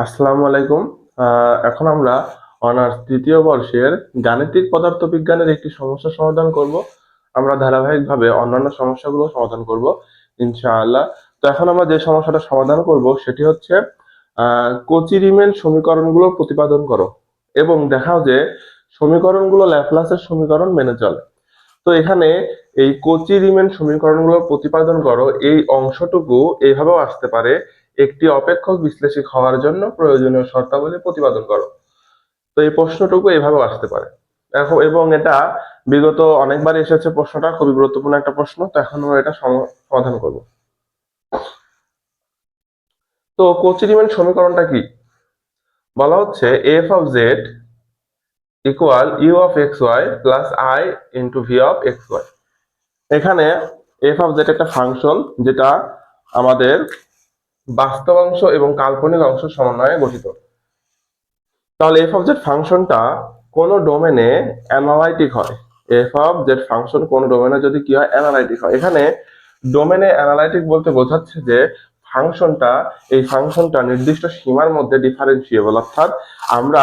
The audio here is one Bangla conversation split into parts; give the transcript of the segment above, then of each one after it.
আসসালামু আলাইকুম। এখন আমরা অনার্স তৃতীয় বর্ষের গাণিতিক পদার্থবিজ্ঞানের একটি সমস্যা সমাধান করব। আমরা ধারাবাহিকভাবে অন্যান্য সমস্যাগুলো সমাধান করব ইনশাআল্লাহ। তো এখন আমরা যে সমস্যাটা সমাধান করব সেটি হচ্ছে কচি রিমেন সমীকরণগুলো প্রতিপাদন করো এবং দেখাও যে সমীকরণগুলো ল্যাপ্লাসের সমীকরণ মেনে চলে। তো এখানে এই কচি রিমেন সমীকরণগুলো প্রতিপাদন করো এই অংশটুকু এইভাবেও আসতে পারে, একটি অপেক্ষক বিশ্লেষক হওয়ার জন্য প্রয়োজনীয় শর্তাবলী প্রতিপাদন করো। তো এই প্রশ্নটুকু এইভাবেও আসতে পারে এখন, এবং এটা বিগত অনেকবার এসেছে, প্রশ্নটা খুবই গুরুত্বপূর্ণ একটা প্রশ্ন। তো এখন আমরা এটা সমাধান করব। তো কচি রিমেন সমীকরণটা কি? বলা হচ্ছে F of Z equal you of x Y plus I into V of x Y. এখানে এফ অফ জেড একটা ফাংশন যেটা আমাদের বাস্তব অংশ এবং কাল্পনিক অংশ সমন্বয়ে গঠিত। তাহলে এফ অফ জেড ফাংশনটা কোন ডোমেনে অ্যানালাইটিক হয়। এফ অফ জেড ফাংশন কোন ডোমেনে যদি কি হয়, অ্যানালাইটিক হয়। এখানে ডোমেনে অ্যানালাইটিক বলতে বোঝাচ্ছে যে এই ফাংশনটা নির্দিষ্ট সীমার মধ্যে ডিফারেন্সিয়েবল, অর্থাৎ আমরা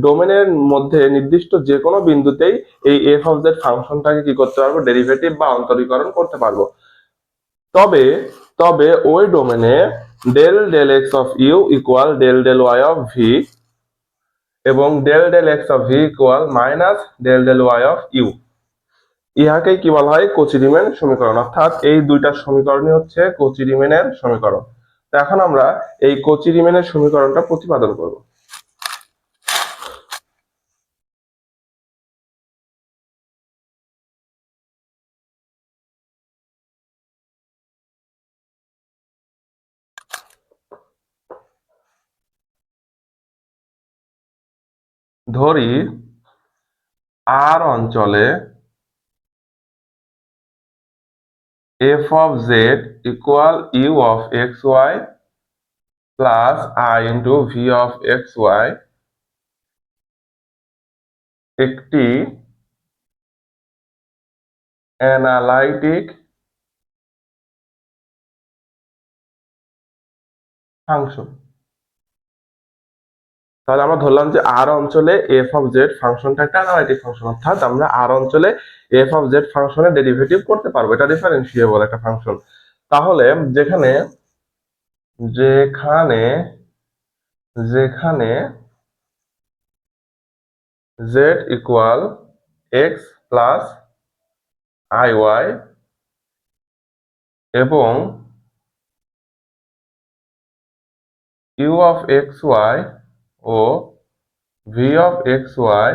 ডোমেনের মধ্যে নির্দিষ্ট যে কোনো বিন্দুতেই এই এফ অফ জেড ফাংশনটাকে কি করতে পারবো, ডেরিভেটিভ বা অন্তরীকরণ করতে পারবো। তবে তবে ওই ডোমেনে del del x of you equal del del Y of v এবং del del x of V equal minus del del Y of u, ইহাকেই কি বলা হয়, কচি রিমেন সমীকরণ। অর্থাৎ এই দুইটা সমীকরণই হচ্ছে কচি রিমেনের সমীকরণ। তো এখন আমরা এই কচি রিমেনের সমীকরণটা প্রতিপাদন করব। ধরি আর অঞ্চলে F of Z equal you of x Y plus I into V of x Y একটি অ্যানালাইটিক ফাংশন। তাহলে আমরা ধরলাম যে আর অঞ্চলে এফ অফ জেড ফাংশনটা একটা অ্যানালাইটিক ফাংশন, অর্থাৎ আমরা আর অঞ্চলে এফ অফ জেড ফাংশনের ডেরিভেটিভ করতে পারবো, এটা ডিফারেন্সিয়েবল একটা ফাংশন। তাহলে যেখানে যেখানে যেখানে z equal x plus I y এবং ইউ অফ এক্স ওয়াই ও v of x y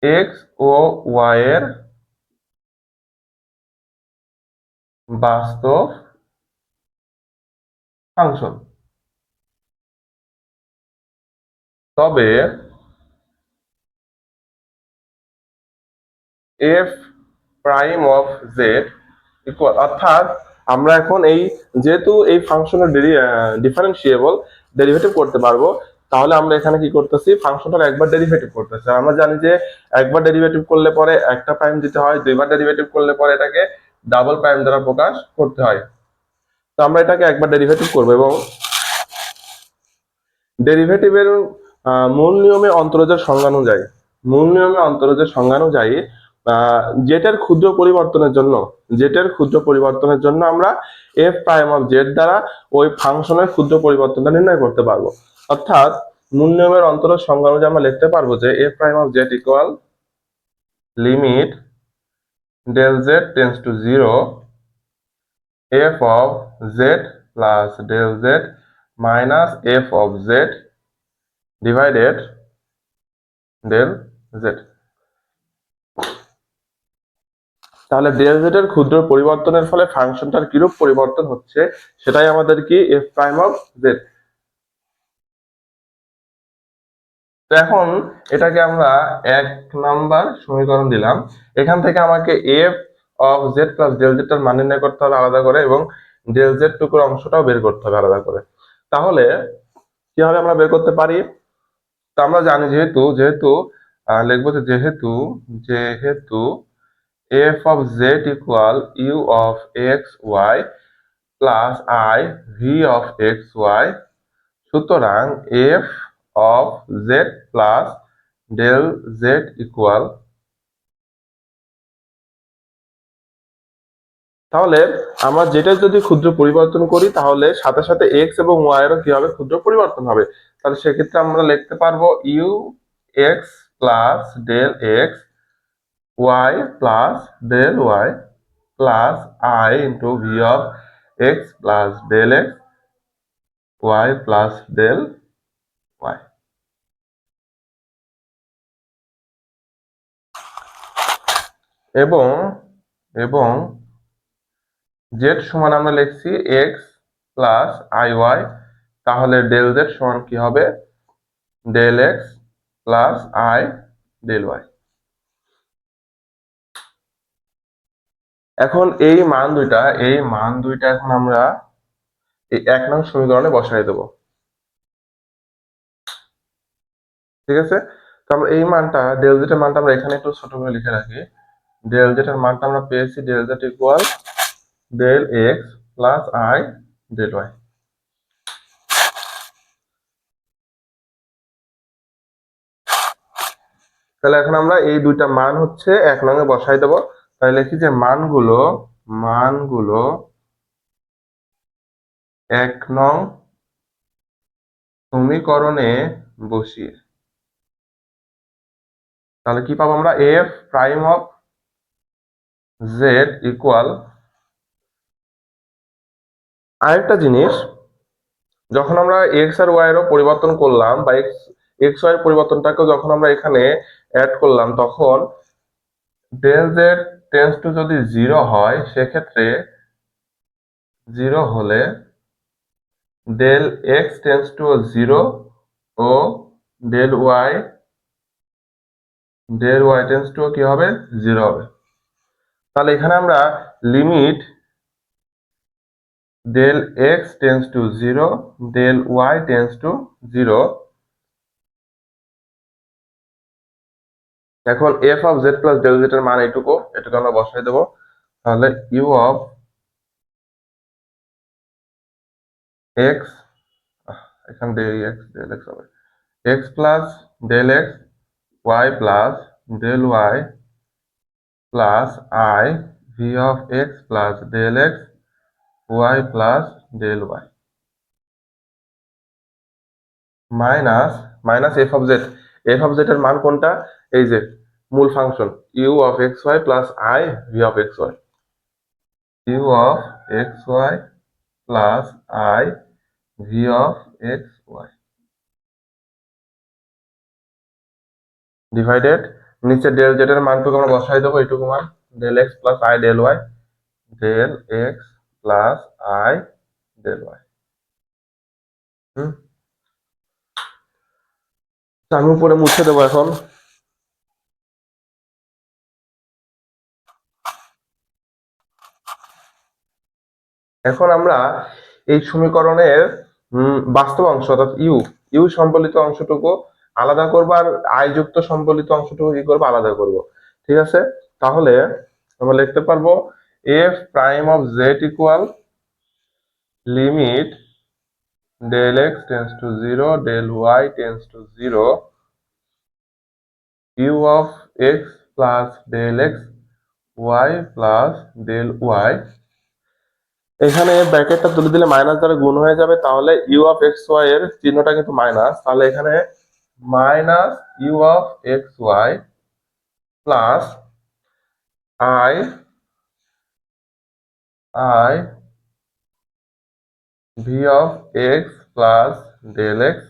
x ও ওয়াই এর বাস্তব ফাংশন। তবে f prime of Z equal, অর্থাৎ আমরা এখন এই যেহেতু এই ফাংশনের ডিফারেন্সিয়েবল ডেরিভেটিভ করতে পারবো, তাহলে আমরা এখানে কি করতেছি, ফাংশনটার একবার ডেরিভেটিভ করতেছি। আর আমরা জানি যে একবার ডেরিভেটিভ করলে পরে একটা প্রাইম দিতে হয়, দুইবার ডেরিভেটিভ করলে পরে এটাকে ডাবল প্রাইম দ্বারা প্রকাশ করতে হয়। তো আমরা এটাকে একবার ডেরিভেটিভ করবো এবং ডেরিভেটিভের মূল নিয়মে অন্তরজের সংজ্ঞা অনুযায়ী জেটের ক্ষুদ্র পরিবর্তনের জন্য আমরা এফ প্রাইম অফ জেড দ্বারা ওই ফাংশনের ক্ষুদ্র পরিবর্তনটা নির্ণয় করতে পারবো। অর্থাৎ মূল নিয়মের অন্তরের সংজ্ঞা অনুযায়ী আমরা লিখতে পারবো যে F prime of Z equal limit del Z tends to zero F of Z plus del Z minus F of Z divided del Z. তাহলে ডেল জেড এর ক্ষুদ্র পরিবর্তনের ফলে ফাংশনটার কিরূপ পরিবর্তন হচ্ছে সেটাই আমাদের কি, এফ প্রাইম অফ জেড। তো এখন এটাকে আমরা 1 নাম্বার সমীকরণ দিলাম। এখান থেকে আমাকে F of Z plus del Z এর মান নির্ণয় করতে হবে আলাদা করে এবং ডেল জেড টুকুর অংশটাও বের করতে হবে আলাদা করে। তাহলে কিভাবে আমরা বের করতে পারি? তো আমরা জানি যেহেতু যেহেতু লিখবো যে যেহেতু যেহেতু f of Z equal you of x Y plus I V of x y, সুতরাং f of Z plus del Z equal, তাহলে আমরা যেটা যদি ক্ষুদ্র পরিবর্তন করি তাহলে সাথে সাথে এক্স এবং ওয়াই এরও কি হবে, ক্ষুদ্র পরিবর্তন হবে। তাহলে সেক্ষেত্রে আমরা লিখতে পারবো U X plus del X Y plus del Y plus I into V of X plus del X Y plus del Y. এবং এবং জেড সমান আমরা লিখছি এক্স প্লাস আই ওয়াই, তাহলে ডেল জেড সমান কি হবে, del x plus I del Y. এখন এই মান দুইটা এখন আমরা এই 1 নং সমীকরণে বসাই দেবো। ঠিক আছে, তো আমরা এই মানটা ডেল জেড এর মানটা আমরা এখানে একটু ছোট করে লিখে রাখি। ডেল জেড এর মানটা আমরা পেয়েছি del Z equal del x plus I del Y. তাহলে এখন আমরা এই দুইটা মান হচ্ছে 1 নং এ বসাই দেবো। তাহলে লিখি যে মানগুলো 1 নং সমীকরণে বসিয়ে, তাহলে কি পাবো আমরা, F prime of Z equal, আরেকটা জিনিস, যখন আমরা এক্স আর ওয়াই এরও পরিবর্তন করলাম বা এক্স ওয়াই এর পরিবর্তনটাকেও যখন আমরা এখানে অ্যাড করলাম, তখন ডেল জেড টেন্স টু যদি 0 হয়, সেক্ষেত্রে 0 হলে ডেল এক্স টেন্স টু 0 ও ডেল ওয়াই টেন্স টু কি হবে, 0 হবে। তাহলে এখানে আমরা limit del X tends to 0 del Y tends to 0, এখন F of Z plus del Z এর মান এটুকু আমরা বসাই দেবো। তাহলে ইউ অফ এক্স, এখান ডেল এক্স হবে X plus del X Y plus del Y plus I V of X plus del X Y plus del Y minus minus F of Z এর মান কোনটা, এই যে মূল function U of x Y plus I V of x Y, U of x Y plus I V of x Y divided, নিচে ডেল জেড এর মানটুকু আমরা বসাই দেবো, এইটুকু মান del x plus I del Y, del x plus I del Y. আমি উপরে মুছে দেবো এখন। এখন আমরা এই সমীকরণের বাস্তব অংশ অর্থাৎ ইউ সম্বলিত অংশটুকু আলাদা করবো, আর আই যুক্ত সম্বলিত অংশটুকু কি করবো, আলাদা করব। ঠিক আছে, তাহলে আমরা লিখতে পারবো F prime of Z equal limit del X tends to 0 del Y tends to 0 U of X plus del X Y plus del Y, এখানে ব্র্যাকেটটা তুলে দিলে মাইনাস দ্বারা গুণ হয়ে যাবে, তাহলে ইউ অফ এক্স ওয়াই এর চিহ্নটা কিন্তু মাইনাস, তাহলে এখানে minus U of x Y plus I I V of X plus del X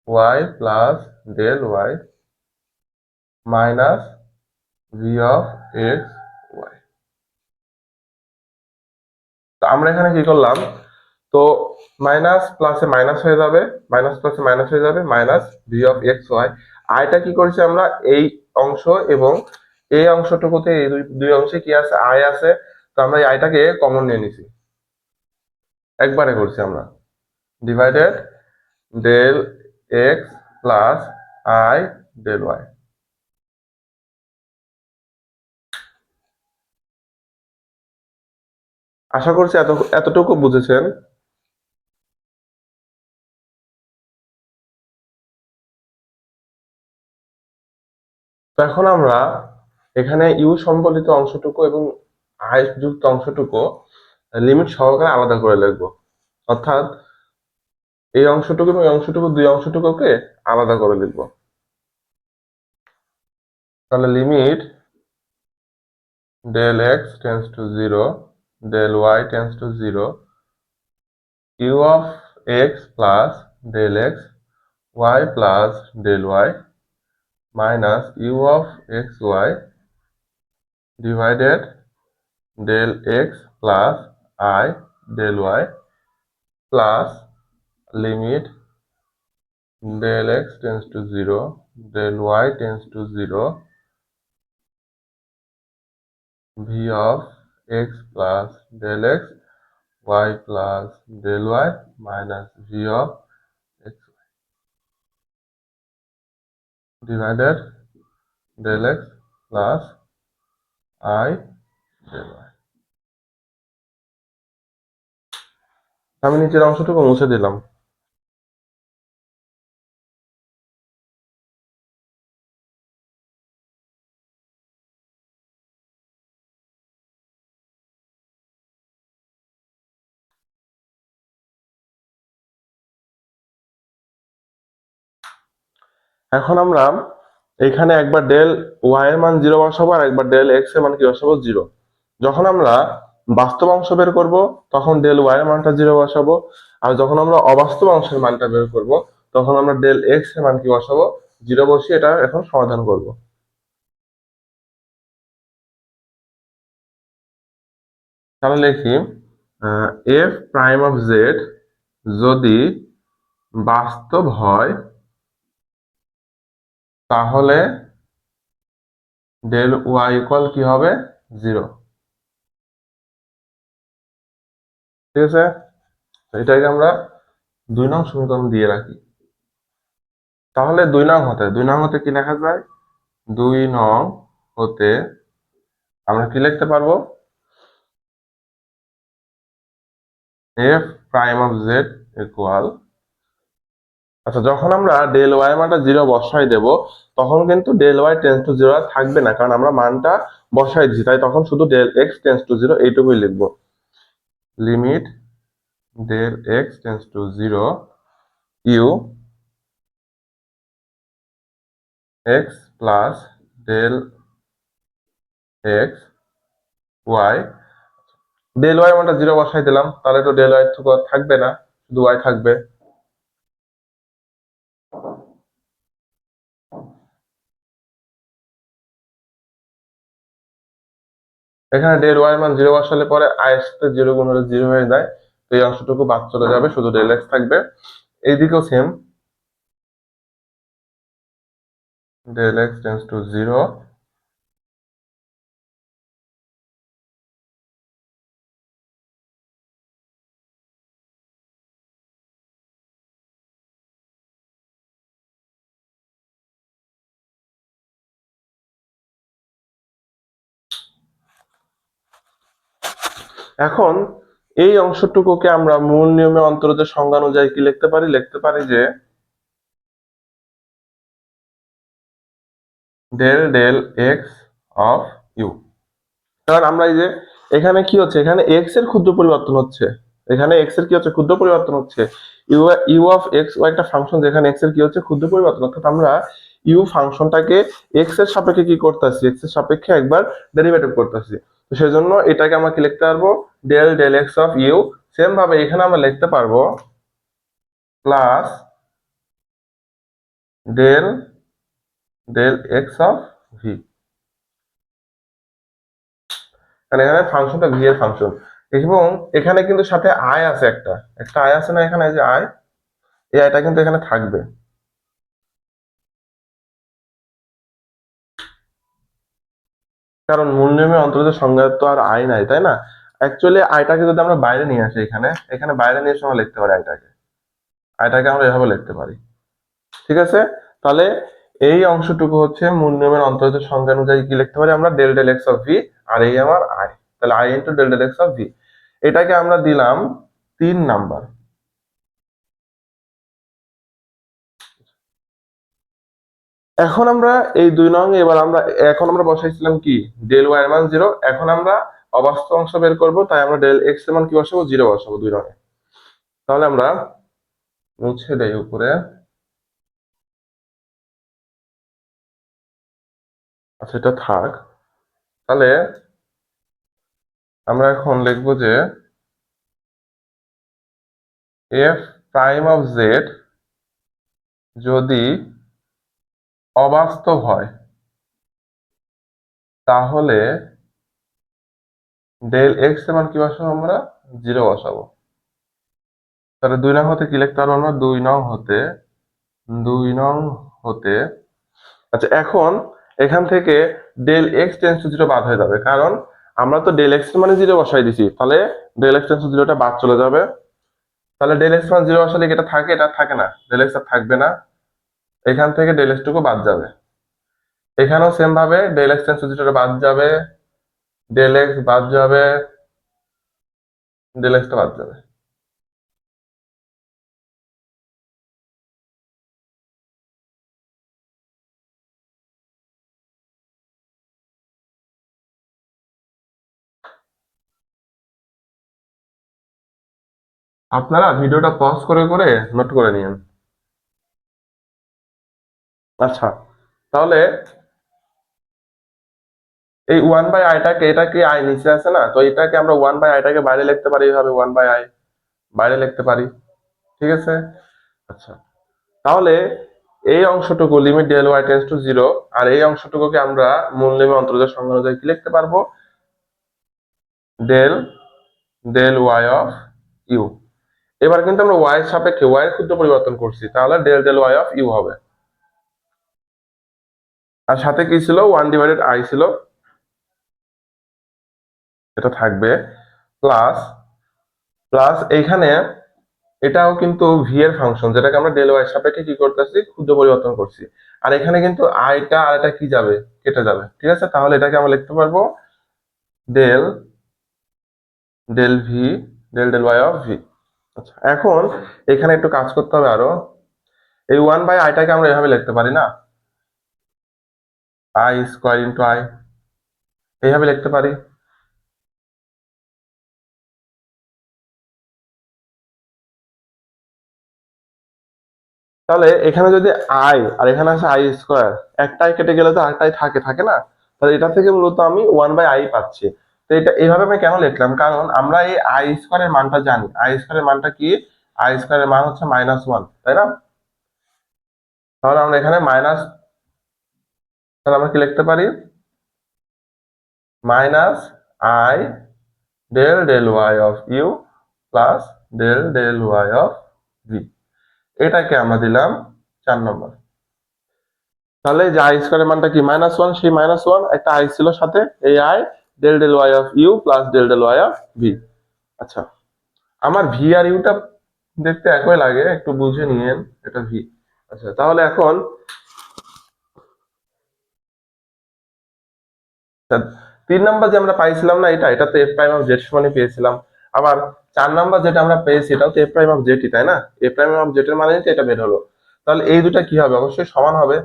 Y plus del Y minus V of x Y. তো আমরা এখানে কি করলাম, তো মাইনাস প্লাসে মাইনাস হয়ে যাবে, মাইনাস প্লাসে মাইনাস হয়ে যাবে, minus V of x Y. আইটা কি করেছি আমরা, এই অংশ এবং এই অংশটুকুতে এই দুই অংশে কি আছে, আই আছে, তো আমরা এই আইটাকে কমন নিয়ে নিছি, একবারে করছি আমরা, divided del x plus I del y. আশা করছি এতটুকু বুঝেছেন। তো এখন আমরা এখানে ইউ সম্বলিত অংশটুকু এবং আই যুক্ত অংশটুকু লিমিট সহকারে আলাদা করে লিখবো। অর্থাৎ এই অংশটুকু এবং এই অংশটুকু, দুই অংশটুকুকে আলাদা করে লিখবো। তাহলে limit del x tends to 0, del y tends to 0, u of x plus del x, y plus del y minus u of xy divided del x plus I del y plus limit del x tends to 0, del y tends to 0, v of x plus del x, y plus del y minus v of x divided del x plus I del y। আমি নিচের অংশটুকু মুছে দিলাম। এখন আমরা এখানে একবার ডেল ওয়াই এর মান 0 বসাবো আর একবার ডেল এক্স এর মান কি বসাবো, 0। যখন আমরা বাস্তব অংশ বের করব তখন ডেল ওয়াই এর মানটা 0 বসাবো, আর যখন আমরা অবাস্তব অংশের মানটা বের করব তখন আমরা ডেল এক্স এর মান কি বসাবো, 0 বসিয়ে এটা এখন সমাধান করব। তাহলে লিখি এফ প্রাইম অফ জেড যদি বাস্তব হয় তাহলে ডেল ওয়াই ইকুয়াল কি হবে, 0। ঠিক আছে, এটাকে আমরা 2 নং সমীকরণ দিয়ে রাখি। তাহলে 2 নং হতে কি লেখা যায়, 2 নং হতে আমরা কি লিখতে পারবো, F prime of Z equal, আচ্ছা যখন আমরা ডেল ওয়াই মানটা 0 বসাই দেব তখন কিন্তু ডেল ওয়াই টেন্স টু 0 আর থাকবে না, কারণ আমরা মানটা বসাই দিচ্ছি, তাই তখন শুধু ডেল এক্স টেন্স টু 0 এইটুকুই লিখবো। Limit del x tends to 0, u x plus del x y, del Y মানটা 0 বসাই দিলাম, তাহলে তো ডেল ওয়াই থাকবে না, শুধু y থাকবে। এখানে ডেল ওয়াই মান 0 বসালে পরে i এর সাথে 0 গুণ হলে 0 হয়ে যায়, তো এই অংশটুকু বাদ চলে যাবে, শুধু ডেল এক্স থাকবে। এইদিকেও same, del x tends to 0, এখন এই অংশটুকুকে আমরা মূল নিয়মে অন্তরজের সংজ্ঞা অনুযায়ী কি লিখতে পারি, লিখতে পারি যে del del x of U. কারণ আমরা এই যে এখানে কি হচ্ছে, এখানে এক্স এর ক্ষুদ্র পরিবর্তন হচ্ছে, এখানে এক্স এর কি হচ্ছে, ক্ষুদ্র পরিবর্তন হচ্ছে। ইউ ইউ অফ এক্স ও একটা ফাংশন যেখানে এক্স এর কি হচ্ছে, ক্ষুদ্র পরিবর্তন, অর্থাৎ আমরা ইউ ফাংশনটাকে এক্স এর সাপেক্ষে কি করতেছি, এক্স এর সাপেক্ষে একবার ডেরিভেটিভ করতেছি। তো সেজন্য এটাকে আমরা কি লিখতে পারবো, del del x of U. Same ভাবে এখানে আমরা লিখতে পারবো plus del del x of V, কারণ এখানে ফাংশনটা ভি এর ফাংশন, এবং এখানে কিন্তু সাথে আই আছে, একটা একটা আই আছে না এখানে, এই যে আই, এই আইটা কিন্তু এখানে থাকবে, কারণ মূল নিয়মে অন্তর্গত সংজ্ঞা তো আর আই নাই, তাই না। অ্যাকচুয়ালি আইটাকে যদি আমরা বাইরে নিয়ে আসি, এখানে এখানে বাইরে নিয়ে এসে আমরা লিখতে পারি আইটাকে, আইটাকে আমরা এভাবে লিখতে পারি। ঠিক আছে, তাহলে এই অংশটুকু হচ্ছে মূল নিয়মের অন্তর্গত সংজ্ঞা অনুযায়ী কি লিখতে পারি আমরা, del del x of v, আর এই আমার আই, তাহলে i into del del x of V. এটাকে আমরা দিলাম 3 নাম্বার। এখন আমরা এই 2 নং এবার আমরা এখন আমরা বসাইছিলাম কি ডেল ওয়াই এর মান 0, এখন আমরা অবাস্তব অংশ বের করব, তাই আমরা ডেল এক্স এর মান কি বসাবো 0 বসাবো 2 নং এ। তাহলে আমরা মুছে দেই উপরে। আচ্ছা এটা থাক। তাহলে আমরা এখন লিখবো যে এফ প্রাইম অফ জেড যদি অবাস্তব হয় তাহলে ডেল এক্স এর মান কি বসাবো আমরা 0 বসাবো। তাহলে 2 নং হতে কি লিখতে পারবো আমরা 2 নং হতে আচ্ছা এখন এখান থেকে ডেল এক্স টেন্স টু 0 বাদ হয়ে যাবে, কারণ আমরা তো ডেল এক্স মানে 0 বসাই দিছি, তাহলে ডেল এক্স টেন্স টু 0টা বাদ চলে যাবে। তাহলে ডেল এক্স মান 0 বসালে কি এটা থাকে? এটা থাকে না, ডেল এক্স আর থাকবে না। এখান থেকে ডেল এক্স টুকু বাদ যাবে। এখানেও সেম ভাবে ডেল এক্স টেন্স টু 0টা বাদ যাবে, ডেল এক্স বাদ যাবে, ডেল এক্সটা বাদ যাবে। আপনারা ভিডিওটা পজ করে করে নোট করে নিন। আচ্ছা তাহলে এই 1/i এটা কি আই নিচে আছে না, তো এটাকে আমরা 1/i বাইরে লিখতে পারি, এইভাবে 1/i বাইরে লিখতে পারি। ঠিক আছে। আচ্ছা তাহলে এই অংশটুকু limit del Y tends to 0, আর এই অংশটুকুকে আমরা মূল নিয়মে অন্তর্গত সংজ্ঞা অনুযায়ী কি লিখতে পারবো? Del del Y of U. এবার কিন্তু আমরা ওয়াই এর সাপেক্ষে ওয়াই এর ক্ষুদ্র পরিবর্তন করছি, তাহলে del del Y of U হবে। আর সাথে কি ছিল? 1/i ছিল, এটা থাকবে। প্লাস প্লাস এইখানে এটাও কিন্তু ভি এর ফাংশন, যেটাকে আমরা ডেল ওয়াই এর সাপেক্ষে কি করতেছি? ক্ষুদ্র পরিবর্তন করছি। আর এখানে কিন্তু আইটা আর এটা কি যাবে? কেটে যাবে। ঠিক আছে, তাহলে এটাকে আমরা লিখতে পারবো del del V del del Y of V. আচ্ছা এখন এখানে একটু কাজ করতে হবে আরো। এই 1/iটাকে আমরা এভাবে লিখতে পারি না, আই স্কোয়ার ইন্টু আই, এইভাবে লিখতে পারি। তাহলে এখানে যদি আই আর এখানে আছে আই স্কোয়ার, একটাই কেটে গেলে তো আরেকটাই থাকে, থাকে না? তাহলে এটা থেকে মূলত আমি 1/i পাচ্ছি। তো এটা এইভাবে আমি কেন লিখলাম? কারণ আমরা এই আই স্কোয়ারের মানটা জানি। আই স্কোয়ারের মানটা কি? আই স্কোয়ারের মান হচ্ছে -1, তাই না? তাহলে আমরা এখানে মাইনাস, তাহলে আমরা কি লিখতে পারি? Minus I del del Y of you plus del del Y of V. এটাকে আমরা দিলাম 4 নম্বর। তাহলে যে আই স্কোয়ারের মানটা কি -1, সেই -1 একটা আই ছিল সাথে, এই I del del Y of you plus del del Y of V. আচ্ছা আমার ভি আর ইউটা দেখতে একই লাগে, একটু বুঝে নিয়েন এটা ভি। আচ্ছা তাহলে এখন 3 নাম্বার যে আমরা পাইছিলাম না, এটা এটা তো এফ প্রাইম অফ জেড সমানই পেয়েছিলাম। আবার 4 নাম্বার যেটা আমরা পেয়েছি এটাও তো এফ প্রাইম অফ জেডই, তাই না? এফ প্রাইম অফ জেড এর মানে তো এটা বের হলো। তাহলে এই দুটা কি হবে? অবশ্যই সমান হবে।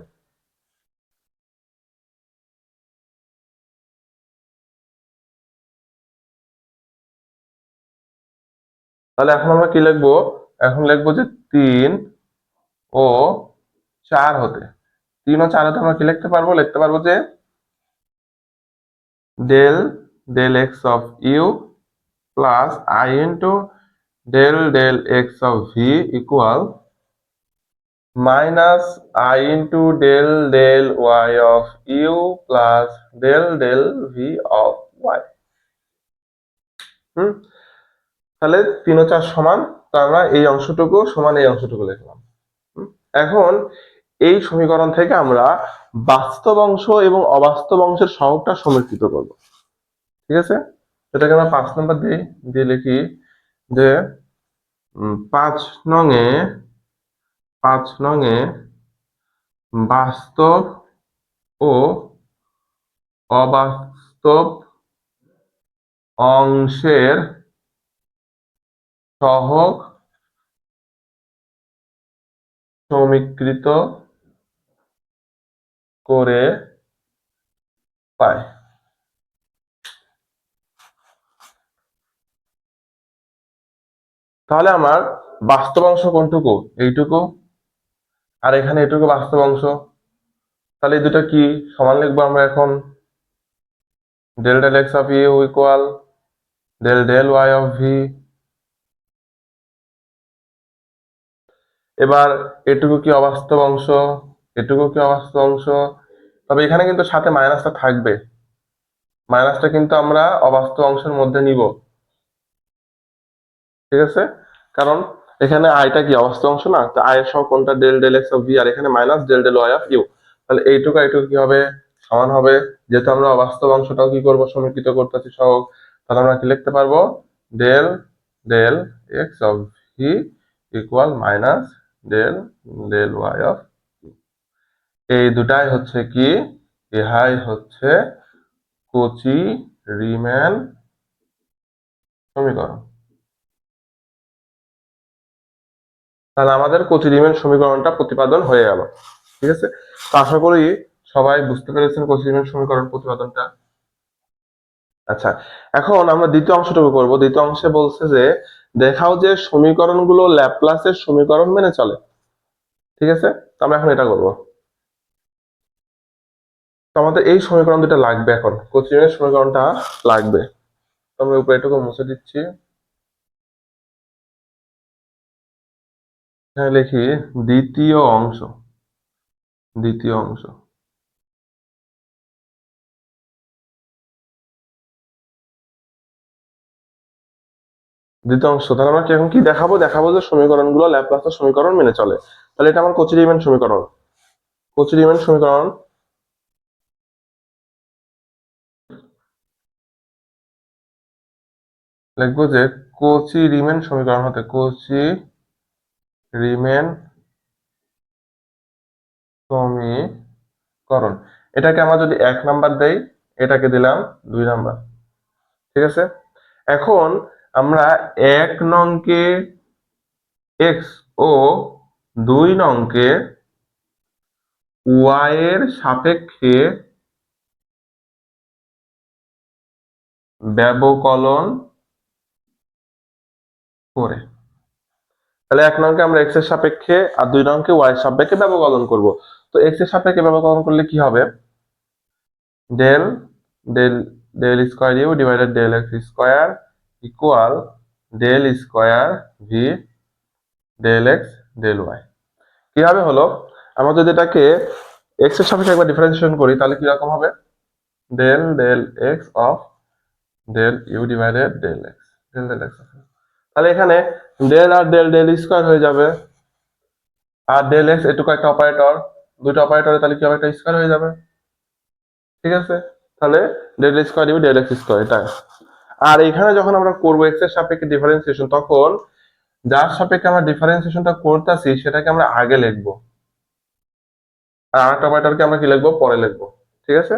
তাহলে এখন আমরা কি লিখবো? এখন লিখবো যে 3 ও 4 হতে, 3 ও 4 হতে আমরা কি লিখতে পারবো? লিখতে পারবো যে del del x of you plus I into del del x of V equal minus i into del del Y of you plus del del v of y. হুম, তাহলে 3 ও 4 সমান, তো আমরা এই অংশটুকু সমান এই অংশটুকু লিখলাম। হুম, এখন এই সমীকরণ থেকে আমরা বাস্তব অংশ এবং অবাস্তব অংশের সহগটা সমীকৃত করব। ঠিক আছে, এটাকে আমরা 5 নম্বর দিই, দিয়ে লিখি যে 5 নং-এ বাস্তব ও অবাস্তব অংশের সহগ সমীকৃত করে পায়। তাহলে আমার বাস্তব অংশ কোনটুকু? এইটুকু, আর এখানে এটুকু বাস্তব অংশ। তাহলে এই দুটো কি সমান লিখবো আমরা এখন? Del del x of you equal del del Y of V. এবার এটুকু কি অবাস্তব অংশ, এটুকু কি অবাস্তব অংশ? তবে এখানে কিন্তু সাথে মাইনাসটা থাকবে, মাইনাসটা কিন্তু আমরা অবাস্তব অংশের মধ্যে নিব, ঠিক আছে? কারণ এখানে আইটা কি অবাস্তব অংশ না, তো আই এর সহ কোনটা? Del del x of v, আর এখানে minus del del Y of u. তাহলে এইটুকু এইটুকু কি হবে? সমান হবে। যেহেতু আমরা অবাস্তব অংশটাও কি করব? সমীকৃত করতেছি সহগ, তাহলে আমরা কি লিখতে পারবো? Del del x of V equal minus del del Y of. এই দুটাই হচ্ছে কি? ইহাই হচ্ছে কচি রিম্যান সমীকরণ। তাহলে আমাদের কচি রিমেন সমীকরণটা প্রতিপাদন হয়ে গেল, ঠিক আছে? তো আশা করি সবাই বুঝতে পেরেছেন কচি রিমেন সমীকরণ প্রতিপাদনটা। আচ্ছা, এখন আমরা দ্বিতীয় অংশটুকু করব। দ্বিতীয় অংশে বলছে যে দেখাও যে সমীকরণগুলো ল্যাপ্লাসের সমীকরণ মেনে চলে, ঠিক আছে? তো আমরা এখন এটা করব। তো আমাদের এই সমীকরণ দুটো লাগবে, এখন কচি রিমেন সমীকরণটা লাগবে। তো আমরা উপরে এটুকু মুছে দিচ্ছি, এখানে লিখি দ্বিতীয় অংশ। দ্বিতীয় অংশ, দ্বিতীয় অংশ। তাহলে আমরা এখন কি দেখাবো? দেখাবো যে সমীকরণগুলো ল্যাপ্লাসের সমীকরণ মেনে চলে। তাহলে এটা আমার কচি রিমেন সমীকরণ। কচি রিমেন সমীকরণ লিখবো যে কচি রিমেন সমীকরণ হতে কচি রিমেন সমীকরণ, এটাকে আমরা যদি 1 নাম্বার দেই, এটাকে দিলাম 2 নাম্বার, ঠিক আছে? এখন আমরা 1 নংকে এক্স ও 2 নংকে ওয়াই এর সাপেক্ষে ব্যবকলন করে, তাহলে 1 নংকে আমরা এক্স এর সাপেক্ষে আর 2 নংকে ওয়াই এর সাপেক্ষে ব্যবকলন করব। তো এক্স এর সাপেক্ষে ব্যবকলন করলে কি হবে? Del del del square U divided del X square equal del square V del X del Y. কিভাবে হলো? আমরা যদি এটাকে এক্স এর সাপেক্ষে একবার ডিফারেন্সিয়েশন করি তাহলে কি রকম হবে? Del del x of del U divided del X, del del X. তাহলে এখানে ডেল আর ডেল ডেল স্কয়ার হয়ে যাবে, আর ডেল এক্স এটুকু একটা অপারেটর, দুটো অপারেটরে তাহলে কি হবে? একটা স্কয়ার হয়ে যাবে, ঠিক আছে? তাহলে del square U del X square এটা। আর এখানে যখন আমরা করবো এক্স এর সাপেক্ষে ডিফারেন্সিয়েশন, তখন যার সাপেক্ষে আমরা ডিফারেন্সিয়েশনটা করতেছি সেটাকে আমরা আগে লিখবো, আর আরেকটা অপারেটরকে আমরা কি লিখবো? পরে লিখবো, ঠিক আছে?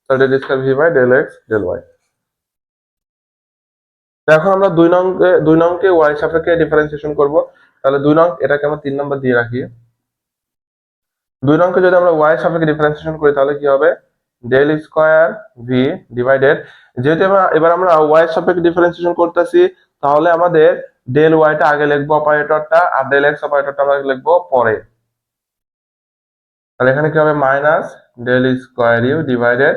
তাহলে del square V by del X del Y. এখন আমরা 2 নংকে ওয়াই সাপেক্ষে ডিফারেন্সিয়েশন করব। তাহলে 2 নং, এটাকে আমরা 3 নাম্বার দিয়ে রাখি। 2 নংকে যদি আমরা ওয়াই সাপেক্ষে ডিফারেন্সিয়েশন করি তাহলে কি হবে? ডেল স্কয়ার ভি ডিভাইডেড, যেহেতু এবার আমরা ওয়াই সাপেক্ষে ডিফারেন্সিয়েশন করতেছি, তাহলে আমাদের ডেল ওয়াইটা আগে লিখবো অপারেটরটা, আর ডেল এক্স অপারেটরটা আমরা লিখবো পরে। তাহলে এখানে কি হবে? Minus del square U divided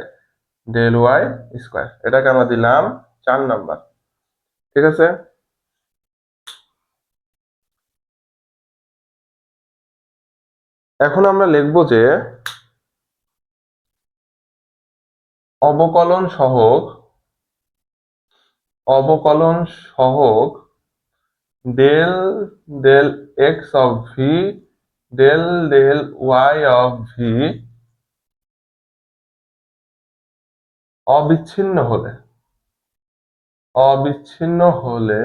del Y square, এটাকে আমরা দিলাম 4 নাম্বার, ঠিক আছে? এখন আমরা লিখবো যে অবকলন সহগ, অবকলন সহগ del del x of V del del Y of V অবিচ্ছিন্ন হলে, অবিচ্ছিন্ন হলে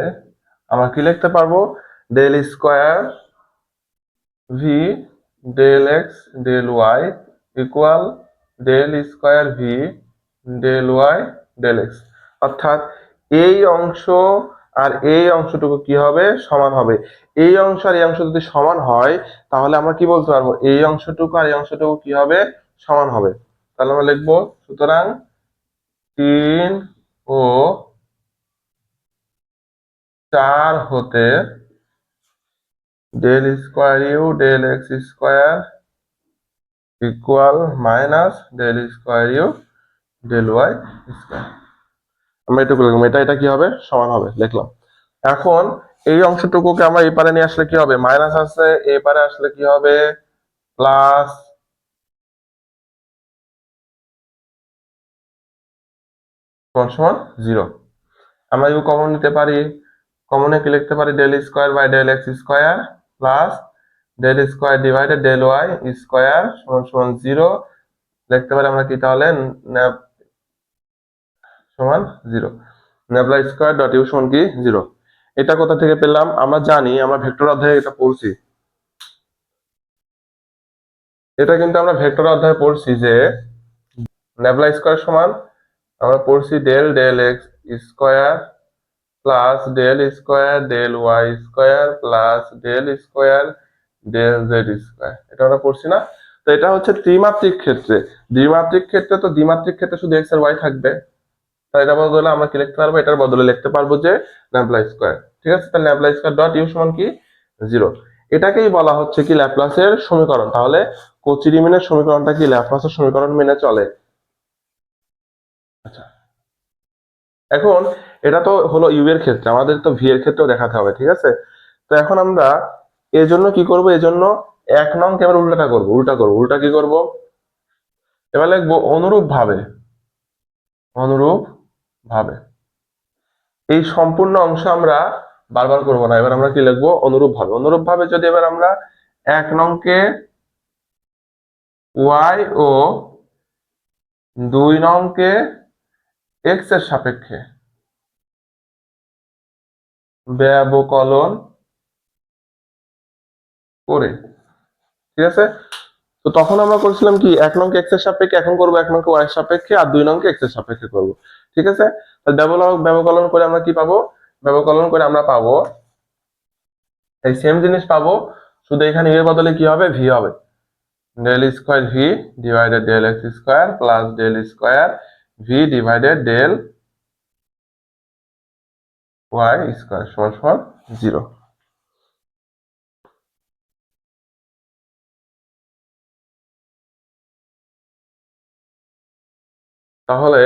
আমরা কি লিখতে পারবো? Del square V del X del Y equal del square V del Y del X. অর্থাৎ এই অংশ আর এই অংশটুকু কি হবে, সমান হবে। এই অংশ আর এই অংশ যদি সমান হয় তাহলে আমরা কি বলতে পারবো, এই অংশটুকু আর এই অংশটুকু কি হবে, সমান হবে। তাহলে আমরা লিখবো সুতরাং 3 ও 4 হতে del square U del X square equal minus del square U del Y square. আমরা এটুকু লিখলাম, এটা কি হবে, সমান হবে, লিখলাম। এখন এই অংশটুকুকে আমরা এই পারে নিয়ে আসলে কি হবে, মাইনাস আছে, এই পারে আসলে কি হবে, প্লাস সমান 0। আমরা যদি কমন নিতে পারি, কমনে কি লিখতে পারি, del square by del X square plus del square divided del Y square সমান 0 লিখতে পারি আমরা কি, তাহলে সমান 0। নেবলা স্কোয়ার ডট ইউ সমান কি 0। এটা কোথা থেকে পেলাম, আমরা জানি, আমরা ভেক্টর অধ্যায়ে এটা পড়ছি। এটা কিন্তু আমরা ভেক্টর অধ্যায়ে পড়ছি যে নেবলা স্কোয়ার সমান আমরা পড়ছি del del X square plus del square del Y square plus del square del Z square, এটা আমরা পড়ছি না? তো এটা হচ্ছে ত্রিমাত্রিক ক্ষেত্রে। দ্বিমাত্রিক ক্ষেত্রে তো, দ্বিমাত্রিক ক্ষেত্রে শুধু এক্স আর ওয়াই থাকবে, তাই এটা বদলে আমরা কি লিখতে পারবো, এটার বদলে লিখতে পারবো যে ল্যাপ্লাস স্কোয়ার। ঠিক আছে, তাহলে ল্যাপ্লাস স্কোয়ার ডট ইউ সমান কি 0। এটাকেই বলা হচ্ছে কি ল্যাপ্লাসের সমীকরণ। তাহলে কচি রিমেনের সমীকরণটা কি ল্যাপ্লাসের সমীকরণ মেনে চলে। আচ্ছা, এখন এটা তো হলো ইউ এর ক্ষেত্রে, আমাদের তো ভি এর ক্ষেত্রেও দেখাতে হবে। ঠিক আছে, তো এখন আমরা এজন্য কি করব, এজন্য 1 নং এবার উল্টা কি করব, এবার লিখবো অনুরূপ ভাবে, অনুরূপ ভাবে। এই সম্পূর্ণ অংশ আমরা বারবার করব না, এবার আমরা কি লিখবো, অনুরূপ ভাবে। অনুরূপ ভাবে যদি এবার আমরা 1 নং কে ওয়াই ও 2 নং কে এক্স এর সাপেক্ষে ব্যবকলন করে, ঠিক আছে, তো তখন আমরা করছিলাম কি 1 নং কে এক্স এর সাপেক্ষে, এখন করবো 1 নং কে ওয়াই এর সাপেক্ষে, আর 2 নং কে এক্স এর সাপেক্ষে করবো। ঠিক আছে, ব্যবকলন করে আমরা কি পাবো, ব্যবকলন করে আমরা পাবো এই সেম জিনিস পাবো, শুধু এখানে এর বদলে কি হবে, ভি হবে। Del square V divided del X square plus del square V divided del Y square সমান 0। তাহলে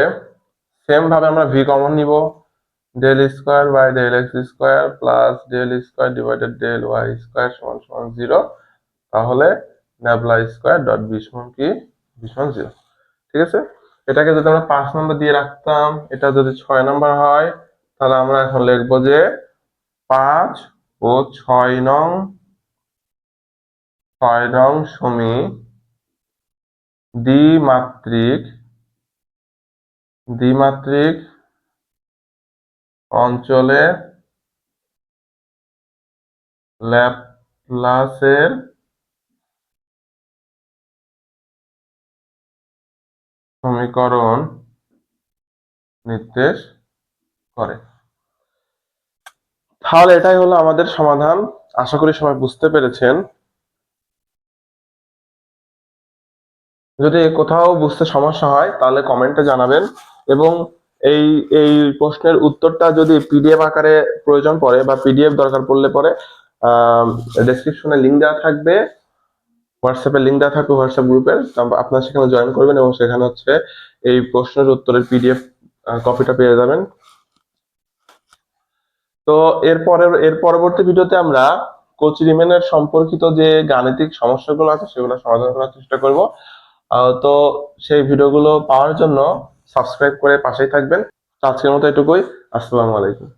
সেম ভাবে আমরা ভি কমন নিব, del square by del X square plus del square divided del Y square সমান 0। তাহলে ন্যাবলা স্কোয়ার ডট বি সমান কি, বি সমান 0। ঠিক আছে, এটাকে যদি আমরা 5 নম্বর দিয়ে রাখতাম, এটা যদি 6 নম্বর হয়, তাহলে আমরা এখন লিখবো যে 5 ও 6 নং সমী দ্বিমাত্রিক দ্বিমাত্রিক অঞ্চলে ল্যাপ্লাসের সমীকরণ নির্দেশ করে। তাহলে এটাই হলো আমাদের সমাধান। আশা করি সবাই বুঝতে পেরেছেন। যদি কোথাও বুঝতে সমস্যা হয় তাহলে কমেন্টে জানাবেন, এবং এই এই প্রশ্নের উত্তরটা যদি পিডিএফ আকারে প্রয়োজন পড়ে বা পিডিএফ দরকার পড়লে পরে ডেসক্রিপশনে লিংক দেওয়া থাকবে, হোয়াটসঅ্যাপে লিংক দেওয়া থাকবে, হোয়াটসঅ্যাপ গ্রুপের, আপনারা সেখানে জয়েন করবেন এবং সেখানে হচ্ছে এই প্রশ্নের উত্তরের পিডিএফ কপিটা পেয়ে যাবেন। তো এর পরবর্তী ভিডিওতে আমরা কোচি রিমেনের সম্পর্কিত যে গাণিতিক সমস্যাগুলো আছে সেগুলো সমাধান করার চেষ্টা করব। তো সেই ভিডিওগুলো পাওয়ার জন্য সাবস্ক্রাইব করে পাশেই থাকবেন। আজকের মতো এটুকুই। আসসালামু আলাইকুম।